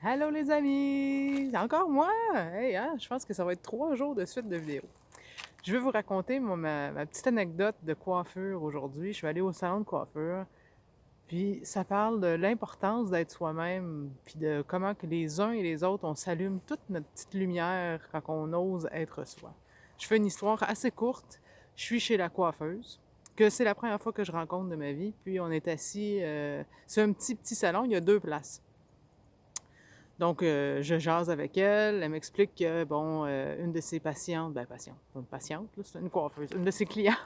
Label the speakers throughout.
Speaker 1: Allô les amis! C'est encore moi! Hey, hein, je pense que ça va être 3 jours de suite de vidéos. Je vais vous raconter ma petite anecdote de coiffure aujourd'hui. Je suis allée au salon de coiffure, puis ça parle de l'importance d'être soi-même, puis de comment que les uns et les autres, on s'allume toute notre petite lumière quand on ose être soi. Je fais une histoire assez courte. Je suis chez la coiffeuse, que c'est la première fois que je rencontre de ma vie, puis on est assis... c'est un petit salon, il y a 2 places. Donc, je jase avec elle. Elle m'explique que, bon, une de ses patientes, ben, pas une patiente, là, c'est une coiffeuse, une de ses clientes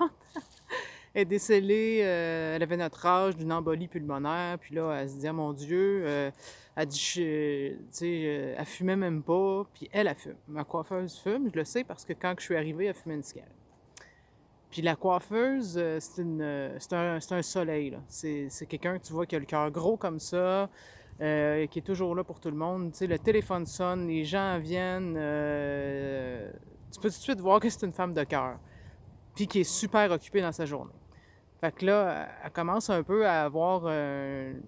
Speaker 1: est décédée, elle avait notre âge, d'une embolie pulmonaire. Puis là, elle se dit, ah mon Dieu, elle dit, tu sais, elle fumait même pas. Puis elle fume. Ma coiffeuse fume, je le sais parce que quand je suis arrivée, elle fumait une cigarette. Puis la coiffeuse, c'est un soleil, là. C'est quelqu'un que tu vois qui a le cœur gros comme ça, qui est toujours là pour tout le monde. Tu sais, le téléphone sonne, les gens viennent. Tu peux tout de suite voir que c'est une femme de cœur, puis qui est super occupée dans sa journée. Fait que là, elle commence un peu à avoir une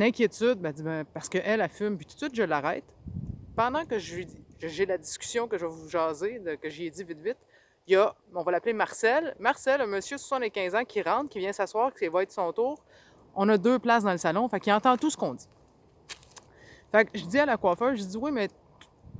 Speaker 1: inquiétude, parce qu'elle, elle fume, puis tout de suite, je l'arrête. Pendant que j'ai la discussion que je vais vous jaser, que j'y ai dit vite vite, il y a, on va l'appeler Marcel. Marcel, un monsieur de 75 ans qui rentre, qui vient s'asseoir, qui va être son tour. On a 2 places dans le salon, fait qu'il entend tout ce qu'on dit. Fait que je dis à la coiffeur, je dis oui, mais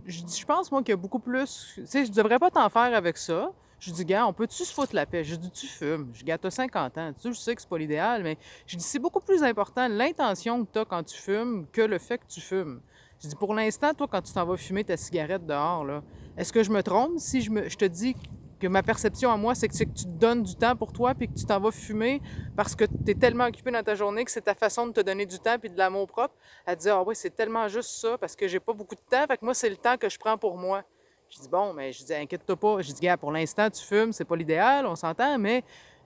Speaker 1: je pense moi qu'il y a beaucoup plus. Tu sais, je devrais pas t'en faire avec ça. Je dis, gars, on peut-tu se foutre la paix? Je dis, tu fumes. Je dis, gars, t'as 50 ans. Tu sais, je sais que c'est pas l'idéal, mais je dis, c'est beaucoup plus important l'intention que t'as quand tu fumes que le fait que tu fumes. Je dis, pour l'instant, toi, quand tu t'en vas fumer ta cigarette dehors, là, est-ce que je me trompe si je te dis que ma perception à moi, c'est que tu te donnes du temps pour toi puis que tu t'en vas fumer parce que tu es tellement occupé dans ta journée que c'est ta façon de te donner du temps puis de l'amour propre? Elle dit, ah oui, c'est tellement juste ça parce que j'ai pas beaucoup de temps, fait que moi, c'est le temps que je prends pour moi. Je dis, bon, mais je dis, inquiète-toi pas. Je dis, gars, pour l'instant, tu fumes, c'est pas l'idéal, on s'entend, mais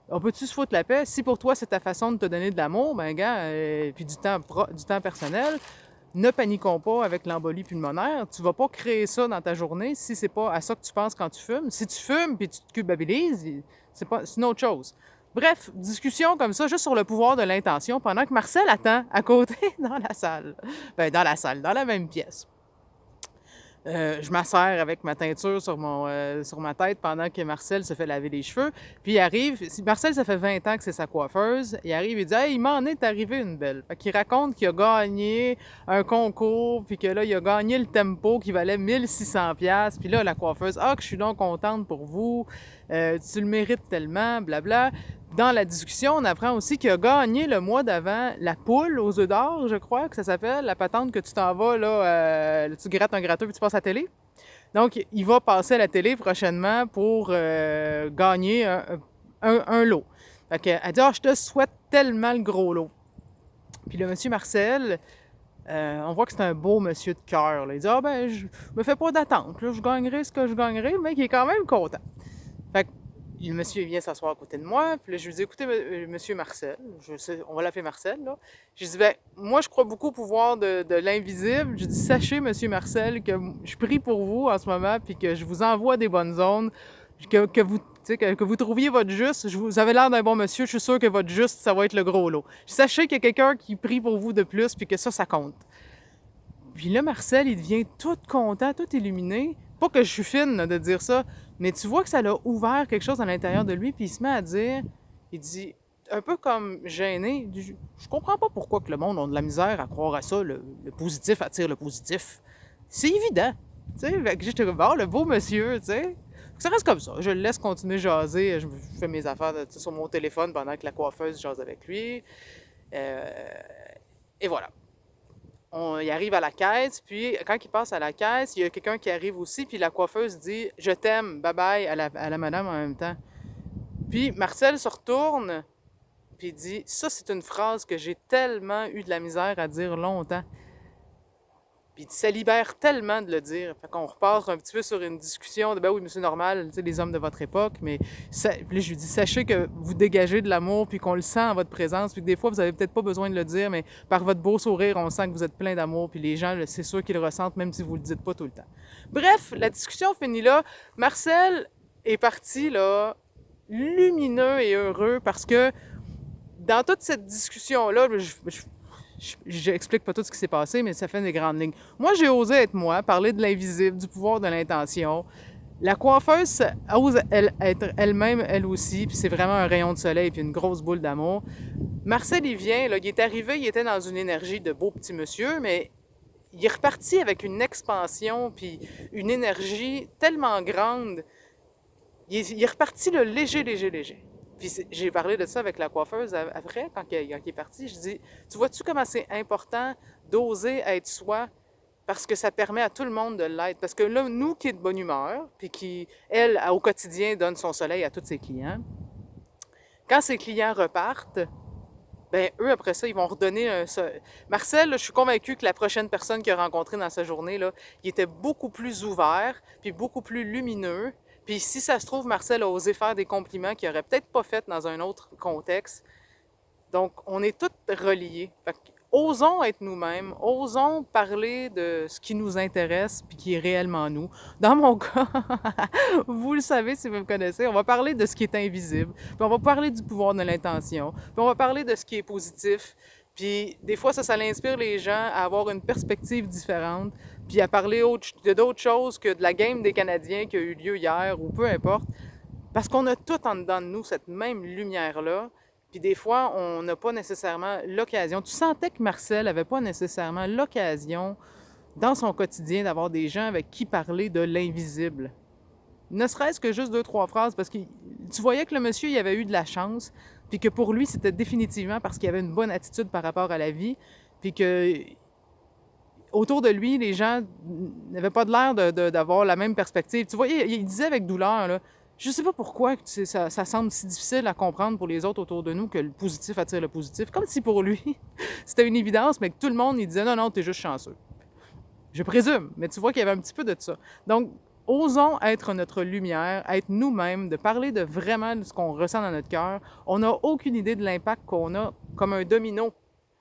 Speaker 1: on peut-tu se foutre la paix? Si pour toi, c'est ta façon de te donner de l'amour, ben, gars, puis du temps personnel, ne paniquons pas avec l'embolie pulmonaire. Tu vas pas créer ça dans ta journée si c'est pas à ça que tu penses quand tu fumes. Si tu fumes puis tu te culpabilises, c'est une autre chose. Bref, discussion comme ça, juste sur le pouvoir de l'intention, pendant que Marcel attend à côté dans la salle. Ben, dans la salle, dans la même pièce. Je m'asserre avec ma teinture sur ma tête pendant que Marcel se fait laver les cheveux. Puis il arrive, Marcel, ça fait 20 ans que c'est sa coiffeuse. Il arrive, il dit, hey, il m'en est arrivé une belle. Fait qu'il raconte qu'il a gagné un concours, puis que là, il a gagné le tempo qui valait 1 600$. Puis là, la coiffeuse, ah, que je suis donc contente pour vous. Tu le mérites tellement, blabla. Dans la discussion, on apprend aussi qu'il a gagné le mois d'avant la poule aux œufs d'or, je crois que ça s'appelle, la patente que tu t'en vas, là, tu grattes un gratteux puis tu passes à la télé. Donc, il va passer à la télé prochainement pour gagner un lot. Fait qu'elle dit, ah, je te souhaite tellement le gros lot. Puis le monsieur Marcel, on voit que c'est un beau monsieur de cœur. Il dit, ah ben, je me fais pas d'attente, là, je gagnerai ce que je gagnerai, mais il est quand même content. Fait que le monsieur vient s'asseoir à côté de moi, puis là, je lui dis, écoutez, monsieur Marcel, on va l'appeler Marcel, là. Je dis, ben, moi, je crois beaucoup au pouvoir de l'invisible. Je dis, sachez, monsieur Marcel, que je prie pour vous en ce moment, puis que je vous envoie des bonnes ondes, que vous, que vous trouviez votre juste. Vous avez l'air d'un bon monsieur, je suis sûr que votre juste, ça va être le gros lot. Sachez qu'il y a quelqu'un qui prie pour vous de plus, puis que ça compte. Puis là, Marcel, il devient tout content, tout illuminé. Pas que je suis fine là, de dire ça, mais tu vois que ça l'a ouvert quelque chose à l'intérieur de lui, puis il se met à dire, il dit, un peu comme gêné, il dit, je comprends pas pourquoi que le monde a de la misère à croire à ça, le positif attire le positif. C'est évident, tu sais, fait que j'étais comme, oh, le beau monsieur, tu sais. Ça reste comme ça, je le laisse continuer jaser, je fais mes affaires sur mon téléphone pendant que la coiffeuse jase avec lui. Et voilà. Il arrive à la caisse, puis quand il passe à la caisse, il y a quelqu'un qui arrive aussi, puis la coiffeuse dit « Je t'aime, bye-bye » à la madame en même temps. Puis Marcel se retourne, puis il dit « Ça, c'est une phrase que j'ai tellement eu de la misère à dire longtemps. » Puis ça libère tellement de le dire. Fait qu'on repart un petit peu sur une discussion de « Ben oui, mais c'est normal, tu sais, les hommes de votre époque, mais... » Puis là, je lui dis « Sachez que vous dégagez de l'amour, puis qu'on le sent en votre présence, puis que des fois, vous avez peut-être pas besoin de le dire, mais par votre beau sourire, on sent que vous êtes plein d'amour, puis les gens, c'est sûr qu'ils le ressentent, même si vous le dites pas tout le temps. » Bref, la discussion finit là. Marcel est parti, là, lumineux et heureux, parce que dans toute cette discussion-là, je n'explique pas tout ce qui s'est passé, mais ça fait des grandes lignes. Moi, j'ai osé être moi, parler de l'invisible, du pouvoir de l'intention. La coiffeuse ose être elle-même, elle aussi, puis c'est vraiment un rayon de soleil puis une grosse boule d'amour. Marcel, il vient, là, il est arrivé, il était dans une énergie de beau petit monsieur, mais il est reparti avec une expansion puis une énergie tellement grande. Il est reparti le léger, léger, léger. Puis j'ai parlé de ça avec la coiffeuse après, quand il est parti. Je dis, tu vois-tu comment c'est important d'oser être soi parce que ça permet à tout le monde de l'être. Parce que là, nous qui est de bonne humeur, puis qui, elle, au quotidien, donne son soleil à tous ses clients, quand ses clients repartent, ben eux, après ça, ils vont redonner un... Marcel, là, je suis convaincue que la prochaine personne qu'il a rencontrée dans sa journée, là, il était beaucoup plus ouvert, puis beaucoup plus lumineux. Puis si ça se trouve, Marcel a osé faire des compliments qu'il n'aurait peut-être pas fait dans un autre contexte. Donc, on est tous reliés. Fait que, osons être nous-mêmes, osons parler de ce qui nous intéresse puis qui est réellement nous. Dans mon cas, vous le savez si vous me connaissez, on va parler de ce qui est invisible, puis on va parler du pouvoir de l'intention, puis on va parler de ce qui est positif. Puis des fois, ça inspire les gens à avoir une perspective différente, puis à parler de d'autres choses que de la game des Canadiens qui a eu lieu hier ou peu importe. Parce qu'on a tout en dedans de nous, cette même lumière-là. Puis des fois, on n'a pas nécessairement l'occasion. Tu sentais que Marcel n'avait pas nécessairement l'occasion dans son quotidien d'avoir des gens avec qui parler de l'invisible. Ne serait-ce que juste deux, trois phrases, parce que tu voyais que le monsieur, il avait eu de la chance, puis que pour lui, c'était définitivement parce qu'il avait une bonne attitude par rapport à la vie, puis que autour de lui, les gens n'avaient pas de l'air d'avoir la même perspective. Tu vois, il disait avec douleur, là, je sais pas pourquoi ça semble si difficile à comprendre pour les autres autour de nous que le positif attire le positif. Comme si pour lui, c'était une évidence, mais que tout le monde, il disait non, non, t'es juste chanceux. Je présume, mais tu vois qu'il y avait un petit peu de ça. Donc, osons être notre lumière, être nous-mêmes, de parler de vraiment ce qu'on ressent dans notre cœur. On n'a aucune idée de l'impact qu'on a comme un domino.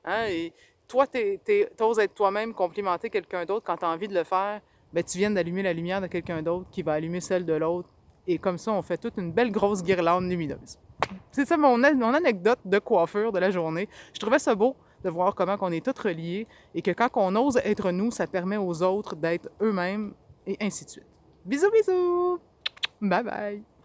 Speaker 1: Hein? Et toi, t'oses être toi-même, complimenter quelqu'un d'autre quand tu as envie de le faire, ben, tu viens d'allumer la lumière de quelqu'un d'autre qui va allumer celle de l'autre. Et comme ça, on fait toute une belle grosse guirlande lumineuse. C'est ça mon anecdote de coiffure de la journée. Je trouvais ça beau de voir comment on est tous reliés et que quand on ose être nous, ça permet aux autres d'être eux-mêmes et ainsi de suite. Bisous, bisous! Bye bye!